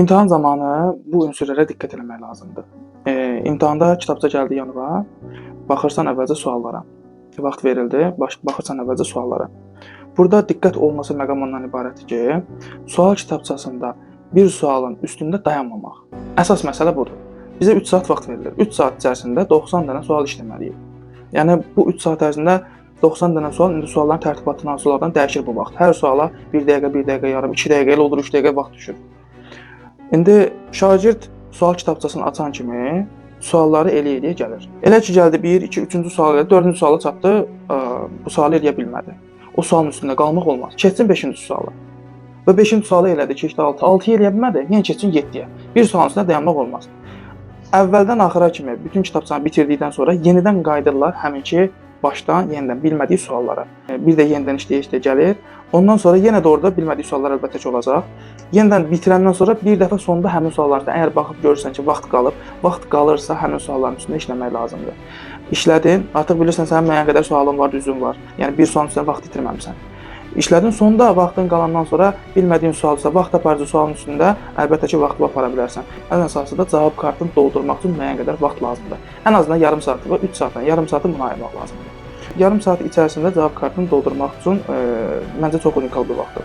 İmtahan zamanı bu ünsürlərə diqqət etmək lazımdır. İmtahanda kitabça gəldi yanına, baxırsan əvvəlcə suallara. Vaxt verildi, baxırsan əvvəlcə suallara. Burada diqqət olunması məqam ondan ibarətdir ki, sual kitabçasında bir sualın üstündə dayanmamaq. Əsas məsələ budur. Bizə 3 saat vaxt verilir. 3 saat içərisində 90 dənə sual işləməliyik. Yəni bu 3 saat ərzində 90 dənə sual, indi sualların tərtibatından suallardan dəyişir bu vaxt. Hər suala 1 dəqiqə, 1 dəqiqə yarım, 2 dəqiqə elə olur, 3 dəqiqə vaxt düşür. İndi şagird sual kitabçasını açan kimi sualları eləyə gəlir. Elə ki gəldi 1, 2, 3-cü sual elədi, 4-cü suala çatdı, bu sualı eləyə bilmədi. O sualın üstündə qalmaq olmaz. Keçsin 5-ci suala. Və 5-ci sualı elədi, keçdi 6. 6-yı eləyə bilmədi, yenə keçsin 7-yə. Bir sualın üstündə dayanmaq olmaz. Əvvəldən axıra kimi bütün kitabçanı bitirdikdən sonra yenidən qayıdırlar həminki başdan yenidən bilmədiyi suallara. Bir də yenidən işləyə gəlir. Ondan sonra yenə də orada bilmədiyi suallar əlbəttə ki olacaq. Yenidən bitirəndən sonra bir dəfə sonda həmin suallardan əgər baxıb görürsən ki, vaxt qalırsa həmin sualların üstündə işləmək lazımdır. İşlədin, artıq bilirsən sənin müəyyən qədər sualın var, düzün var. Yəni bir sualın üstündə vaxt itirməmisən. İşlədin, sonda vaxtın qalandan sonra bilmədiyin sualsa, vaxt aparıcı sualın üstündə əlbəttə ki, vaxtı apara bilərsən. Ən əsası da cavab kartını doldurmaq üçün müəyyən qədər vaxt lazımdır. Ən azından yarım saatı və 3 saatdan yarım saatı buna ayırmaq lazımdır. Yarım saat içərisində cavab kartını doldurmaq üçün məncə çox unikal bir vaxtdır.